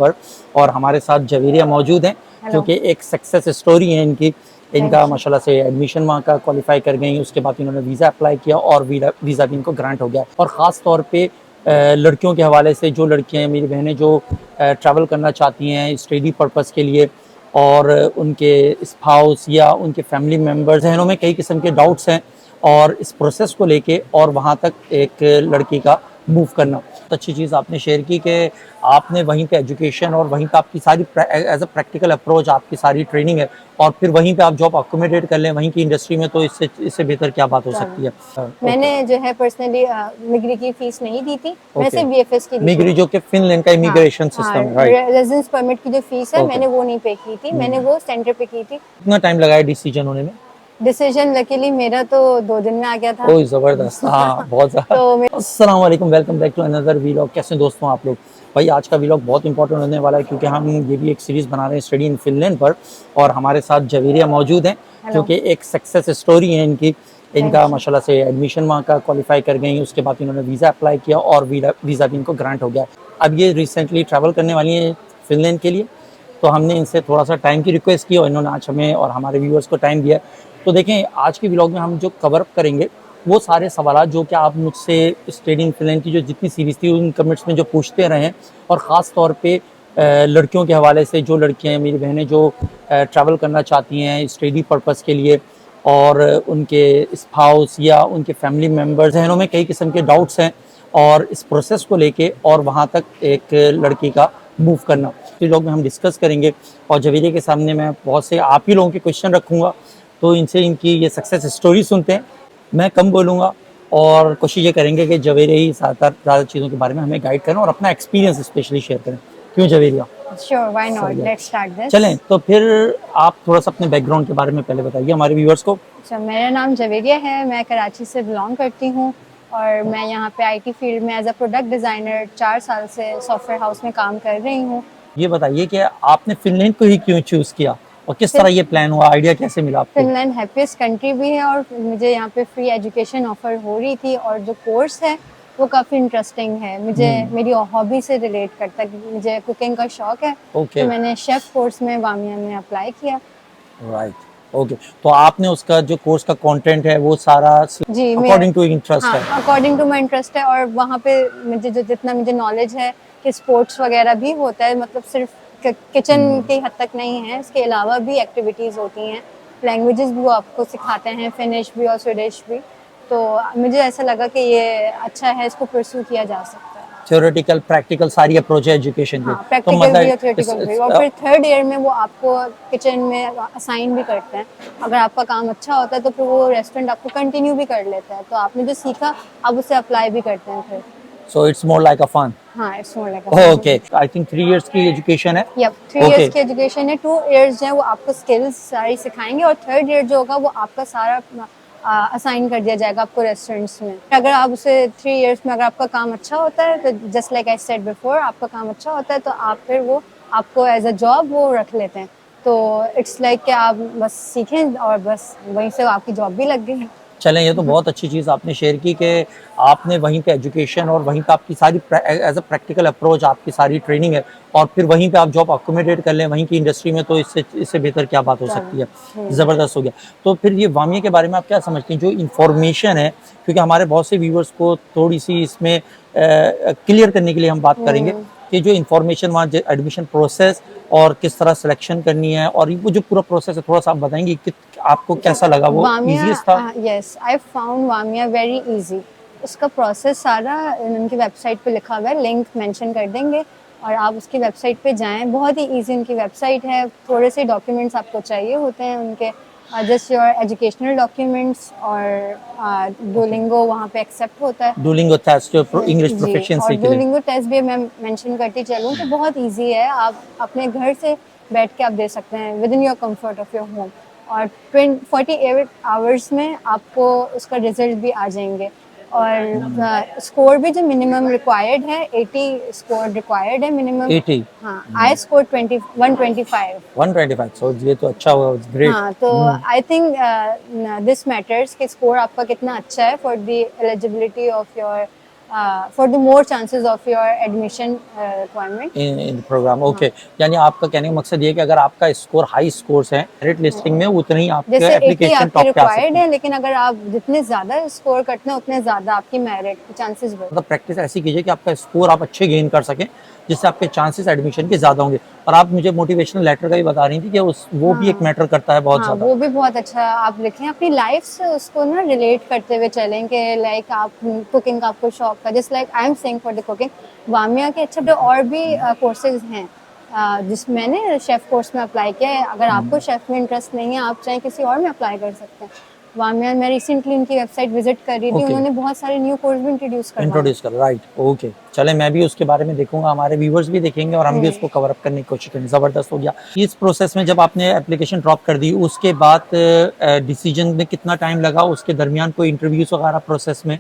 पर। और हमारे साथ जवेरिया मौजूद हैं जो कि एक सक्सेस स्टोरी है इनकी। इनका माशाल्लाह से एडमिशन वहाँ का क्वालिफाई कर गई, उसके बाद इन्होंने वीज़ा अप्लाई किया और वीज़ा भी इनको ग्रांट हो गया। और ख़ास तौर पे लड़कियों के हवाले से, जो लड़कियाँ मेरी बहनें जो ट्रैवल करना चाहती हैं स्टडी पर्पज़ के लिए, और उनके स्पाउस या उनके फैमिली मेम्बर्स जहनों में कई किस्म के डाउट्स हैं, और इस प्रोसेस को लेके और वहाँ तक एक लड़की का मूव करना। तो अच्छी चीज़ आपने शेयर की कि आपने वहीं पे एजुकेशन और वहीं पे आपकी सारी एज अ प्रैक्टिकल अप्रोच, आपकी सारी ट्रेनिंग है, और फिर वहीं पे आप जॉब अकोमोडेट कर लें वहीं की इंडस्ट्री में, तो इससे बेहतर क्या बात हो सकती है। मैंने जो है पर्सनली मिग्री की फीस नहीं दी थी, मैं सिर्फ बीएफएस की दी थी। मिग्री जो कि फिनलैंड का इमिग्रेशन सिस्टम है, राइट। रेजिडेंस परमिट की जो फीस है मैंने वो नहीं पे की थी, मैंने वो सेंटर पे की थी। कितना टाइम लगा है डिसीजन होने में? डिसीजन लकीली मेरा तो 2 दिन में आ गया था। ओह ज़बरदस्त, हाँ बहुत ज़्यादा। अस्सलाम वालेकुम, welcome back to another vlog. कैसे दोस्तों आप लोग? भाई आज का व्लॉग बहुत इंपॉर्टेंट होने वाला है क्योंकि हम ये भी एक सीरीज़ बना रहे हैं स्टडी इन फिनलैंड पर। और हमारे साथ जवेरिया मौजूद हैं जो कि एक सक्सेस स्टोरी है इनकी। इनका माशाल्लाह से एडमिशन वहाँ का क्वालिफाई कर गई, उसके बाद इन्होंने वीज़ा अप्लाई किया और वीज़ा भी इनको ग्रांट हो गया। अब ये रिसेंटली ट्रैवल करने वाली हैं फिनलैंड के लिए, तो हमने इनसे थोड़ा सा टाइम की रिक्वेस्ट की और इन्होंने आज हमें और हमारे व्यूअर्स को टाइम दिया। तो देखें आज के व्लॉग में हम जो कवर करेंगे वो सारे सवाल जो कि आप मुझसे स्टडी इन फिनलैंड की जो जितनी सीरीज़ थी उन कमेंट्स में जो पूछते रहे हैं, और ख़ास तौर पे लड़कियों के हवाले से, जो लड़कियां मेरी बहनें जो ट्रैवल करना चाहती हैं स्टडी पर्पज़ के लिए, और उनके स्पाउस या उनके फैमिली मेम्बर्स जहनों में कई किस्म के डाउट्स हैं, और इस प्रोसेस को लेके और वहाँ तक एक लड़की का मूव करना इस व्लॉग में हम डिस्कस करेंगे। और जवेरिया के सामने मैं बहुत से आप ही लोगों के क्वेश्चन रखूँगा, तो इनसे इनकी ये सक्सेस स्टोरी सुनते हैं। मैं कम बोलूँगा और कोशिश ये करेंगे कि जवेरिया ही ज़्यादा चीज़ों के बारे में हमें गाइड करें और अपना एक्सपीरियंस स्पेशली शेयर करें। क्यों Javeria? Sure, why not, let's start this. चलें, तो फिर आप थोड़ा सा अपने बैकग्राउंड के बारे में पहले बताइए हमारे व्यूअर्स को। अच्छा, मेरा नाम जवेरिया है, मैं कराची से बिलोंग करती हूँ और मैं यहाँ पे आईटी फील्ड में एज अ प्रोडक्ट डिज़ाइनर 4 साल से सॉफ्टवेयर हाउस में काम कर रही हूँ। ये बताइए कि आपने फिनलैंड को ही क्यों चूज़ किया और किस तरह ये प्लान हुआ, आइडिया कैसे मिला आपको? फिनलैंड हैप्पीस्ट कंट्री भी है और मुझे यहाँ पे फ्री एजुकेशन ऑफर हो रही थी, और जो कोर्स है वो काफ़ी इंटरेस्टिंग है, मुझे मेरी हॉबी से रिलेट करता है, मुझे कुकिंग का शौक है। तो मैंने शेफ़ कोर्स में वामिया में अप्लाई किया। Right, okay. तो आपने उसका जो कोर्स का कंटेंट है वो सारा जी, अकॉर्डिंग टू इंटरेस्ट है? अकॉर्डिंग टू माई इंटरेस्ट है, और वहाँ पे मुझे जो जितना मुझे नॉलेज है कि स्पोर्ट्स वगैरह भी होता है, मतलब सिर्फ किचन की हद तक नहीं है, इसके अलावा भी एक्टिविटीज़ होती हैं, लैंग्वेजेस भी वो आपको सिखाते हैं, फिनिश भी और स्वीडिश भी। तो मुझे ऐसा लगा कि ये अच्छा है, इसको परस्यू किया जा सकता है। थ्योरेटिकल प्रैक्टिकल सारी अप्रोच है एजुकेशन की। प्रैक्टिकल भी और थ्योरेटिकल भी, और फिर थर्ड ईयर में वो आपको किचन में असाइन भी करते हैं। अगर आपका काम अच्छा होता है तो फिर वो रेस्टोरेंट आपको कंटिन्यू भी कर लेता है, तो आपने जो सीखा आप उसे अप्लाई भी करते हैं फिर। So it's more like a fun. हाँ, it's more like a fun. Okay, I think 3 years की एजुकेशन है। Yep, 3 years की एजुकेशन है, 2 years जो है वो आपको स्किल्स सारी सिखाएंगे, और थर्ड ईयर जो होगा वो आपका सारा असाइन कर दिया जाएगा आपको रेस्टोरेंट्स में। अगर आप उसे 3 years में अगर आपका काम अच्छा होता है तो just like I said before, आपका काम अच्छा होता है तो आप फिर वो आपको एज अ जॉब वो रख लेते हैं। तो इट्स लाइक कि आप बस सीखें और बस वहीं से आपकी जॉब भी लग गई। चलें, ये तो बहुत अच्छी चीज़ आपने शेयर की कि आपने वहीं पे एजुकेशन और वहीं पे आपकी सारी एज अ प्रैक्टिकल अप्रोच, आपकी सारी ट्रेनिंग है, और फिर वहीं पे आप जॉब अकोमोडेट कर लें वहीं की इंडस्ट्री में, तो इससे बेहतर क्या बात हो सकती है। ज़बरदस्त हो गया। तो फिर ये वामिया के बारे में आप क्या समझती हैं, जो इन्फॉर्मेशन है, क्योंकि हमारे बहुत से व्यूअर्स को थोड़ी सी इसमें क्लियर करने के लिए हम बात करेंगे कि जो इन्फॉर्मेशन वहाँ एडमिशन प्रोसेस और किस तरह सिलेक्शन करनी है, और वो जो पूरा प्रोसेस है थोड़ा सा आप बताएंगे कि आपको कैसा लगा, वो इजीएस्ट था? यस, आई फाउंड वामिया वेरी इजी। उसका प्रोसेस सारा उनकी वेबसाइट पे लिखा हुआ है, लिंक मेंशन कर देंगे और आप उसकी वेबसाइट पे जाएं। बहुत ही इजी उनकी वेबसाइट है, थोड़े से डॉक्यूमेंट्स आपको चाहिए होते हैं उनके, जस्ट योर एजुकेशनल डॉक्यूमेंट्स, और डुओलिंगो वहाँ पे एक्सेप्ट होता है। डुओलिंगो टेस्ट जो इंग्लिश प्रोफिशिएंसी के लिए, डुओलिंगो टेस्ट भी मैं मेंशन करती चलूँ तो बहुत इजी है, आप अपने घर से बैठ के आप दे सकते हैं with in your comfort of your home, और 48 आवर्स में आपको उसका रिजल्ट भी आ जाएंगे। और स्कोर भी जो मिनिमम रिक्वायर्ड है 80 स्कोर रिक्वायर्ड है मिनिमम। 80? हाँ, आई स्कोर 125। सो ये तो अच्छा हुआ, ग्रेट। हाँ, तो आई थिंक दिस मैटर्स कि स्कोर आपका कितना अच्छा है for the eligibility of your for the more chances of your admission requirement. In program okay, यानी आपका कहने का मकसद ये है कि अगर आपका स्कोर हाई स्कोर्स है मेरिट लिस्टिंग में उतने ही आपके जैसे 80 एप्लीकेशन आपके टॉप पे आ सकते रिक्वायर्ड हैं। है, लेकिन अगर आप जितने ज्यादा स्कोर करते हैं उतने ज्यादा आपकी मेरिट के चांसेस बढ़ते मतलब प्रैक्टिस ऐसी कीजिए कि आपका स्कोर आप अच्छे गेन कर सकें, जिससे आपके चांसेस एडमिशन के ज़्यादा होंगे। और आप मुझे मोटिवेशनल लेटर का भी बता रही थी कि उस वो भी एक हाँ। मैटर करता है बहुत हाँ, ज़्यादा। वो भी बहुत अच्छा आप लिखें, अपनी लाइफ से उसको ना रिलेट करते हुए चलें कि लाइक आप कुकिंग का आपको शौक था, just like I am saying for the cooking, वामिया के अच्छे और भी कोर्सेज हैं जिस मैंने शेफ कोर्स में अप्लाई किया है। अगर आपको शेफ में इंटरेस्ट नहीं है, आप चाहे किसी और में अप्लाई कर सकते हैं। वामिया, मैं रिसेंटली उनकी वेबसाइट विजिट कर रही थी, ओके। उन्होंने बहुत सारे न्यू कोर्स भी इंट्रोड्यूस करवाए। इंट्रोड्यूस कर राइट ओके, चले मैं भी उसके बारे में देखूंगा, हमारे व्यूवर्स भी देखेंगे और हम भी उसको कवर अप करने की कोशिश करेंगे। ज़बरदस्त हो गया। इस प्रोसेस में जब आपने एप्लीकेशन ड्रॉप कर दी उसके बाद डिसीजन में कितना टाइम लगा, उसके दरमियान कोई इंटरव्यूज वगैरह प्रोसेस में?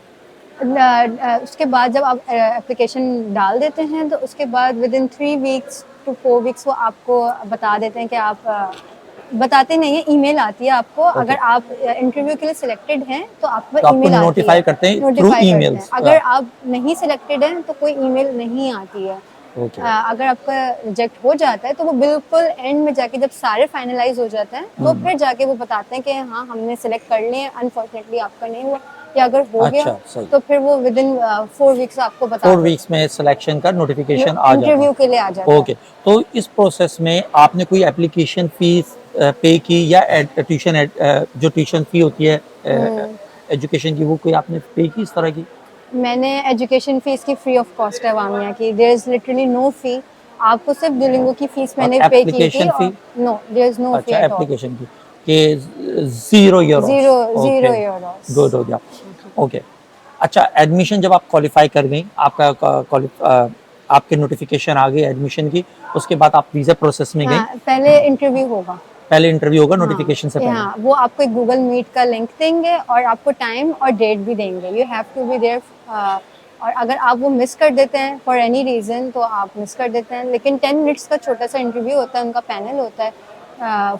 उसके बाद जब आप एप्लीकेशन डाल देते हैं तो उसके बाद within 3 weeks to 4 weeks वो आपको बता देते हैं कि आप बताते नहीं है, ईमेल आती है आपको। अगर आप इंटरव्यू के लिए सिलेक्टेड हैं तो आपको तो आपको ईमेल आती है, नोटिफाई करते हैं थ्रू नोटिफाई करते हैं। ईमेल्स। अगर आप नहीं सिलेक्टेड हैं तो कोई ईमेल नहीं आती है। ओके अगर आपका रिजेक्ट हो जाता है तो वो बिल्कुल एंड में जाके जब सारे फाइनलाइज हो जाते हैं तो फिर जाके वो बताते हैं कि हाँ हमने सिलेक्ट कर लिए, अनफॉर्चुनेटली आपका नहीं हुआ, या अगर हो गया अच्छा, सही। तो फिर वो विद इन 4 वीक्स आपको बता 4 वीक्स में सिलेक्शन का नोटिफिकेशन आ जाता इंटरव्यू है। के लिए आ जाता है। ओके, तो इस प्रोसेस में आपने कोई एप्लीकेशन फीस पे की या ट्यूशन जो ट्यूशन फी होती है एजुकेशन की, वो कोई आपने पे की इस तरह की? मैंने एजुकेशन फीस की फ्री ऑफ कॉस्ट है वामिया की, there is literally no fee. आपको सिर्फ दुलिंगो की फीस मैंने पे की थी एप्लीकेशन और fee? No there is no fee अच्छा, एट ऑल। एप्लीकेशन की कि 0 euro. Zero okay, euros. Good हो गया। ओके, अच्छा एडमिशन जब आप क्वालिफाई कर गई, आपके नोटिफिकेशन आ गई एडमिशन की, उसके बाद आप वीज़ा प्रोसेस में गई। हाँ, पहले इंटरव्यू होगा। पहले इंटरव्यू होगा हाँ, नोटिफिकेशन से पहले। हाँ, वो आपको एक गूगल मीट का लिंक देंगे और आपको टाइम और डेट भी देंगे। You have to be there. और अगर आप वो मिस कर देते हैं फॉर एनी रीज़न तो आप मिस कर देते हैं, लेकिन 10 मिनट्स का छोटा सा इंटरव्यू होता है, उनका पैनल होता है,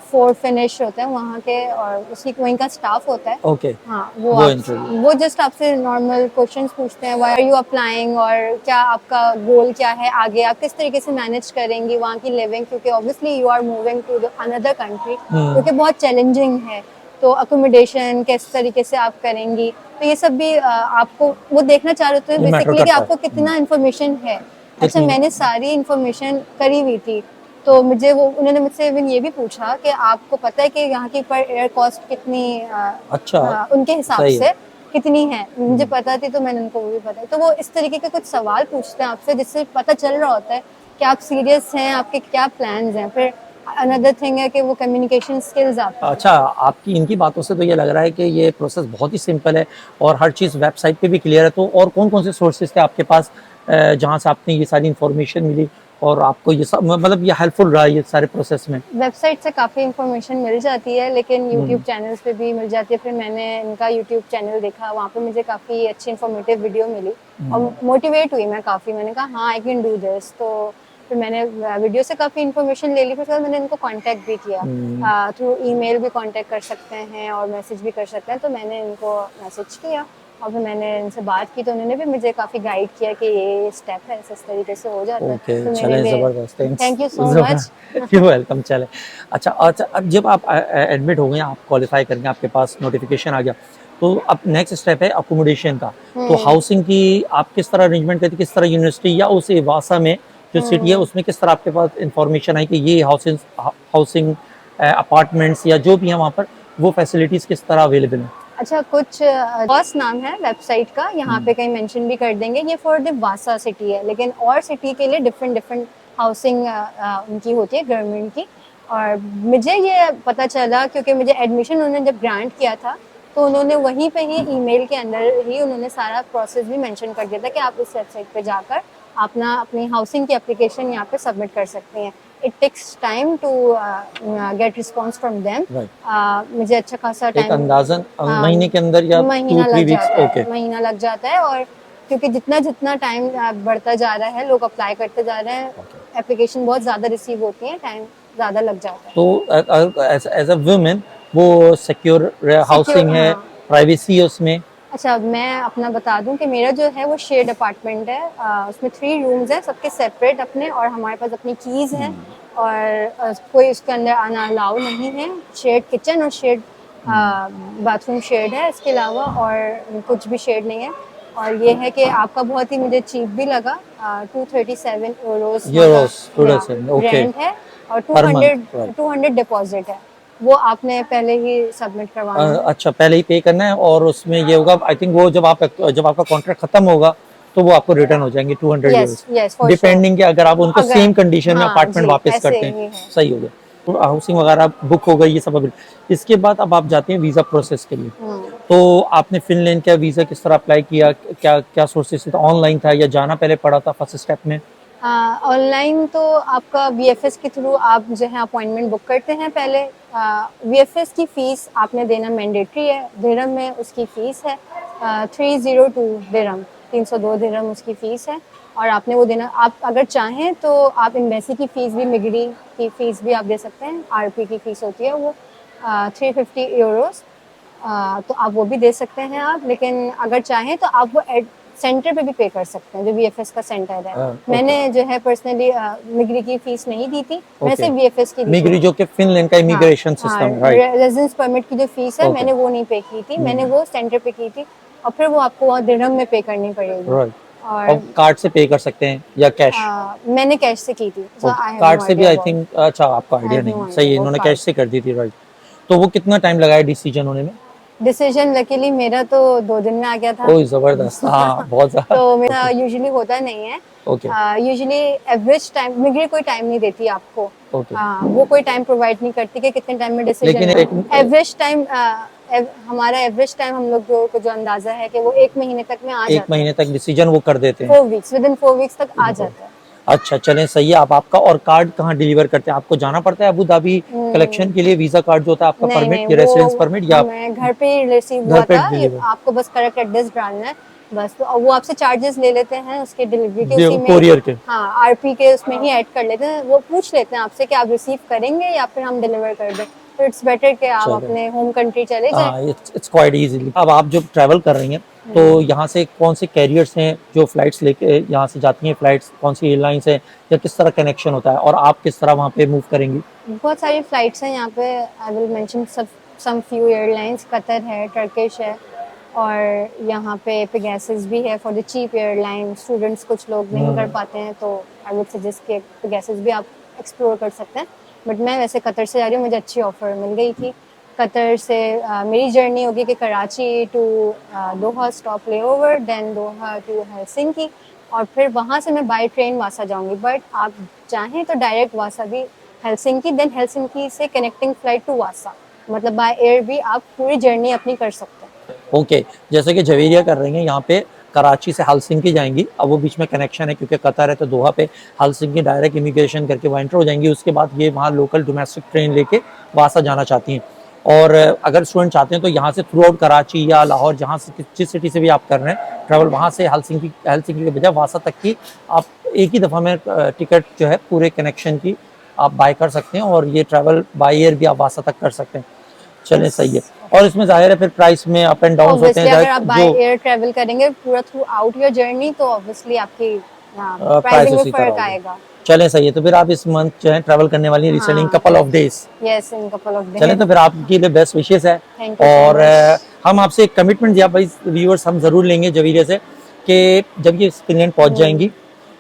4 फिनिश होते हैं वहाँ के और उसी वहीं का स्टाफ होता है। ओके, हाँ, वो इंटरव्यू। वो जस्ट आपसे नॉर्मल क्वेश्चंस पूछते हैं, व्हाई आर यू अप्लाइंग, और क्या आपका गोल क्या है आगे, आप किस तरीके से मैनेज करेंगी वहाँ की लिविंग, क्योंकि obviously you are moving to another country, क्योंकि बहुत चैलेंजिंग है। तो अकोमोडेशन किस तरीके से आप करेंगी, तो ये सब भी आपको वो देखना चाह रहे थे ये मैटर बेसिकली कि करता है। आपको कितना इन्फॉर्मेशन है। अच्छा, कितनी? मैंने सारी इन्फॉर्मेशन करी हुई थी, तो मुझे वो उन्होंने मुझसे इवन ये भी पूछा कि आपको पता है कि यहाँ की पर एयर कॉस्ट कितनी अच्छा, उनके हिसाब सही है। से कितनी है, मुझे पता थी तो मैंने उनको वो भी बताया। तो वो इस तरीके के कुछ सवाल पूछते हैं आपसे जिससे पता चल रहा होता है कि आप सीरियस हैं, आपके क्या प्लान्स हैं। फिर अनदर थिंग है कि वो कम्युनिकेशन स्किल्स आप अच्छा, आपकी इनकी बातों से तो ये लग रहा है कि ये प्रोसेस बहुत ही सिंपल है और हर चीज़ वेबसाइट पे भी क्लियर है। तो और कौन-कौन से सोर्सेज़ थे आपके पास जहाँ से आपने ये सारी इन्फॉर्मेशन मिली और आपको ये सब मतलब ये हेल्पफुल रहा ये सारे प्रोसेस में? वेबसाइट से काफ़ी इन्फॉर्मेशन मिल जाती है, लेकिन यूट्यूब चैनल्स पे भी मिल जाती है। फिर मैंने इनका यूट्यूब चैनल देखा, वहाँ पे मुझे काफ़ी अच्छी इन्फॉर्मेटिव वीडियो मिली और मोटिवेट हुई मैं काफ़ी। मैंने कहा हाँ आई कैन डू दिस। तो फिर मैंने वीडियो से काफ़ी इन्फॉर्मेशन ले ली। फिर उसके बाद मैंने इनको कांटेक्ट भी किया, थ्रू ईमेल भी कांटेक्ट कर सकते हैं और मैसेज भी कर सकते हैं। तो मैंने इनको मैसेज किया और फिर मैंने इनसे बात की, तो उन्होंने भी मुझे काफ़ी गाइड किया कि ये स्टेप है, इस तरीके से हो जाता है। ओके, तो चले मेरे लिए ज़बरदस्त, thanks. Thank you so much. You welcome. चले अच्छा अच्छा, अब जब आप एडमिट हो गए, आप क्वालिफाई करके आपके पास नोटिफिकेशन आ गया, तो अब नेक्स्ट स्टेप है अकोमोडेशन का। तो हाउसिंग की आप किस तरह अरेंजमेंट करती, किस तरह यूनिवर्सिटी या उस वासा में जो सिटी है उसमें किस तरह आपके पास इंफॉर्मेशन आई कि ये हाउसिंग अपार्टमेंट्स या जो भी है वहाँ पर वो फैसिलिटीज़ किस तरह अवेलेबल हैं? अच्छा, कुछ बस नाम है वेबसाइट का, यहाँ पे कहीं मेंशन भी कर देंगे। ये फॉर द वासा सिटी है, लेकिन और सिटी के लिए डिफरेंट डिफरेंट हाउसिंग उनकी होती है गवर्नमेंट की। और मुझे ये पता चला क्योंकि मुझे एडमिशन उन्होंने जब ग्रांट किया था तो उन्होंने वहीं पे ही ईमेल के अंदर ही उन्होंने सारा प्रोसेस भी मेंशन कर दिया था कि आप इस वेबसाइट पे जाकर अपनी हाउसिंग की एप्लीकेशन यहाँ पे सबमिट कर सकते हैं। It takes time to get response from them. मुझे अच्छा खासा एक टाइम, अंदाजन महीने के अंदर या 2-3 वीक्स? ओके, महीना लग जाता है। और क्योंकि जितना जितना टाइम बढ़ता जा रहा है, लोग अप्लाई करते जा रहे हैं, एप्लीकेशन बहुत ज़्यादा रिसीव होती है, टाइम ज़्यादा लग जाता है। तो एज अ वुमेन वो सिक्योर हाउसिंग है, हाँ। प्राइवेसी है उसमें? अच्छा, मैं अपना बता दूं कि मेरा जो है वो शेयर्ड अपार्टमेंट है। उसमें 3 रूम्स हैं, सबके सेपरेट अपने, और हमारे पास अपनी कीज़ हैं, और कोई उसके अंदर आना अलाउ नहीं है। शेयर्ड किचन और शेयर्ड बाथरूम शेयर्ड है, इसके अलावा और कुछ भी शेयर्ड नहीं है। और ये है कि आपका बहुत ही मुझे चीप भी लगा, 237 यूरोस ओके रेंट है, और पर मंथ। 200 डिपॉजिट है, वो आपने पहले ही सबमिट करवाना है। अच्छा, पहले ही पे करना है, और उसमें ये होगा आई थिंक वो जब आपका कॉन्ट्रैक्ट खत्म होगा तो वो आपको रिटर्न हो जाएंगे 200 yes Euros, yes for depending कि अगर आप उनको अगर सेम कंडीशन में हाँ अपार्टमेंट जी, वापस ऐसे करते ही हैं। है। सही हो गया, तो हाउसिंग वगैरह बुक हो गई, ये सब अभी। इसके बाद अब आप जाते हैं वीज़ा प्रोसेस के लिए। हम्म। तो आपने फिनलैंड का वीज़ा किस तरह अप्लाई किया, क्या क्या सोर्सेस था, ऑनलाइन था या जाना पहले पड़ा था फर्स्ट स्टेप में? ऑनलाइन तो आपका वीएफएस के थ्रू आप जो है अपॉइंटमेंट बुक करते हैं पहले। वीएफएस की फ़ीस आपने देना मैंडेटरी है, दिरहम में उसकी फ़ीस है 302 दिरहम, 302 दिरहम उसकी फ़ीस है, और आपने वो देना। आप अगर चाहें तो आप एम्बेसी की फ़ीस भी, मिगरी की फ़ीस भी आप दे सकते हैं। आरपी की फ़ीस होती है वो 350 यूरोस, तो आप वो भी दे सकते हैं आप। लेकिन अगर चाहें तो आप वो सेंटर पे भी पे कर सकते हैं, जो वीएफएस का सेंटर है। मैंने जो है पर्सनली मिगरी की फीस नहीं दी थी, मैं सिर्फ वीएफएस की दी मिगरी थी। जो कि फिनलैंड का हाँ इमिग्रेशन हाँ, सिस्टम, राइट? रेजिडेंस परमिट की जो फीस है ओके, मैंने वो नहीं पे की थी, मैंने वो सेंटर पे की थी, और फिर वो आपको वहाँ दिरहम में पे करनी पड़ेगी। राइट। और और कार्ड से पे कर सकते हैं या कैश? मैंने कैश से की थी, so okay, I have card no से भी आइडिया आई अबाउट, थिंक, अच्छा आपको आई आइडिया हैव नो नहीं, आइडिया सही है, अबाउट इन्होंने कार्ड। कैश से कर दी थी, राइट। तो वो कितना टाइम लगा है डिसीजन होने में? डिसीजन लकीली मेरा तो 2 दिन में आ गया था। ओह जबरदस्त, हाँ बहुत ज्यादा। तो मेरा ओके यूजुअली होता नहीं है। ओके यूजुअली एवरेज टाइम, मिगरी कोई टाइम नहीं देती आपको। ओके। वो कोई टाइम प्रोवाइड नहीं करती कि कितने टाइम में डिसीजन लेकिन है। एक एवरेज टाइम, हमारा एवरेज टाइम हम लोग को जो अंदाजा है कि वो 1 महीने तक में आ एक जाता है। महीने तक डिसीजन वो कर देते हैं। 4 वीक्स, विद इन 4 वीक्स तक आ जाता है। अच्छा चलें, सही है। आप आपका और कार्ड कहाँ डिलीवर करते हैं? आपको जाना पड़ता है अबू धाबी कलेक्शन के लिए, वीजा कार्ड जो होता है आपका, नहीं नहीं, परमिट या रेसिडेंस वो परमिट, या आप हमें घर पे ही रिसीव घर हुआ पे था। डिलीवर? आपको बस करेक्ट एड्रेस डालना है बस, तो वो आपसे चार्जेस ले लेते हैं उसके डिलीवरी के, उसी में। कोरियर के? हाँ, आरपी के उसमें ही ऐड कर लेते हैं। वो पूछ लेते हैं आपसे कि आप रिसीव करेंगे या फिर हम डिलीवर कर दें, तो इट्स बेटर कि आप चलो, अपने होम कंट्री चले जाएं। हाँ इट्स क्वाइट इजीली। अब आप जब ट्रैवल कर रही हैं तो यहाँ से कौन से कैरियर्स हैं जो फ्लाइट्स लेके यहाँ से जाती हैं, फ्लाइट्स कौन सी एयरलाइंस हैं, या किस तरह कनेक्शन होता है, और आप किस तरह वहाँ पे मूव करेंगी? बहुत सारी फ्लाइट्स हैं यहाँ पे। I will mention some few airlines. Qatar है, टर्किश है, और यहाँ पे पेगासस भी है for the cheap airline. Students कुछ लोग नहीं कर पाते हैं, तो आई वुड सजेस्ट कि पेगासस भी आप एक्सप्लोर कर सकते हैं। बट मैं वैसे कतर से जा रही हूँ, मुझे अच्छी ऑफर मिल गई थी। कतर से मेरी जर्नी होगी कि Karachi to Doha stop layover, then Doha to Helsinki, और फिर वहाँ से मैं बाय ट्रेन वासा जाऊँगी। बट आप चाहें तो डायरेक्ट वासा भी हेलसिंकी, देन हेलसिंकी से कनेक्टिंग फ्लाइट टू वासा, मतलब बाय एयर भी आप पूरी जर्नी अपनी कर सकते हैं। ओके, जैसे कि जवेरिया कर रही हैं यहाँ पे, कराची से हेलसिंकी जाएंगी। अब वो बीच में कनेक्शन है क्योंकि कतर है, तो दोहा पे हेलसिंकी डायरेक्ट इमिग्रेशन करके वहाँ एंटर हो जाएंगी। उसके बाद ये वहाँ लोकल डोमेस्टिक ट्रेन लेके वासा जाना चाहती हैं। और अगर स्टूडेंट चाहते हैं तो यहाँ से थ्रू आउट कराची या लाहौर, जहाँ से जिस सिटी से भी आप कर रहे हैं ट्रैवल, वहाँ से हेलसिंकी के बजाय वासा तक की आप एक ही दफ़ा में टिकट जो है पूरे कनेक्शन की आप बाय कर सकते हैं, और ये ट्रैवल बाय एयर भी आप वासा तक कर सकते हैं। चलें, सही है। और इसमें जाहिर है फिर प्राइस में अप एंड डाउन होते ऑब्वियसली हैं, अगर आप बाय जो एयर ट्रेवल करेंगे पूरा थ्रू आउट योर जर्नी, तो ऑब्वियसली आपकी प्राइस प्राइसिंग में उसी तरह फर्क होगा। आएगा। चलें, सही है। तो फिर आप इस मंथ जो है ट्रैवल करने वाली हैं रिसेंटली, हाँ, couple of days. Yes, in couple of चलें, तो डेज। फिर आपके लिए बेस्ट विशेस है। थैंक यू सो और मच। हम आपसे एक कमिटमेंट दिया भाई, व्यूअर्स हम जरूर लेंगे जवीरे से, कि जब ये फिनलैंड पहुंच जाएंगी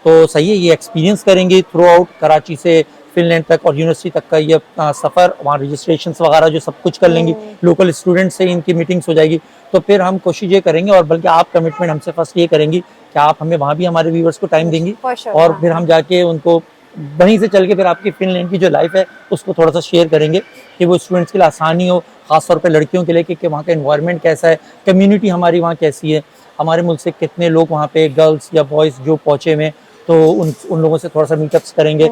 तो सही है, ये एक्सपीरियंस करेंगी थ्रू आउट कराची से फिनलैंड तक और यूनिवर्सिटी तक का ये सफ़र, वहाँ रजिस्ट्रेशन वगैरह जो सब कुछ कर लेंगी, लोकल स्टूडेंट से इनकी मीटिंग्स हो जाएगी। तो फिर हम कोशिश ये करेंगे, और बल्कि आप कमिटमेंट हमसे फर्स्ट ये करेंगी कि आप हमें वहाँ भी हमारे व्यूअर्स को टाइम देंगी, For sure, और हाँ। फिर हम जाके उनको वहीं से चल के फिर आपकी फिनलैंड की जो लाइफ है उसको थोड़ा सा शेयर करेंगे, कि वो स्टूडेंट्स के लिए आसानी हो, खासतौर पे लड़कियों के लिए, कि वहाँ का एनवायरनमेंट कैसा है, कम्युनिटी हमारी वहाँ कैसी है, हमारे मुल्क से कितने लोग वहाँ पे गर्ल्स या बॉयज़ जो पहुँचे हुए, तो उन लोगों से थोड़ा सा मीटअप्स करेंगे।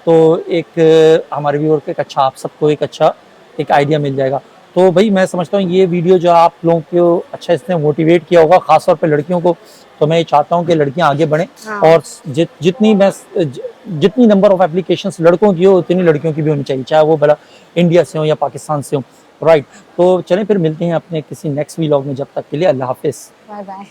तो एक हमारे व्यूअर को एक अच्छा, आप सबको एक अच्छा एक आइडिया मिल जाएगा। तो भाई मैं समझता हूँ ये वीडियो जो आप लोगों को अच्छा इसने मोटिवेट किया होगा, खासतौर पे लड़कियों को। तो मैं ये चाहता हूँ कि लड़कियाँ आगे बढ़ें, हाँ। और जितनी नंबर ऑफ एप्लीकेशंस लड़कों की हो, उतनी लड़कियों की भी होनी चाहिए, चाहे वो भला इंडिया से हो या पाकिस्तान से हो। राइट। तो चलें फिर मिलते हैं अपने किसी नेक्स्ट व्लॉग में, जब तक के लिए अल्लाह हाफिज़। Bye bye.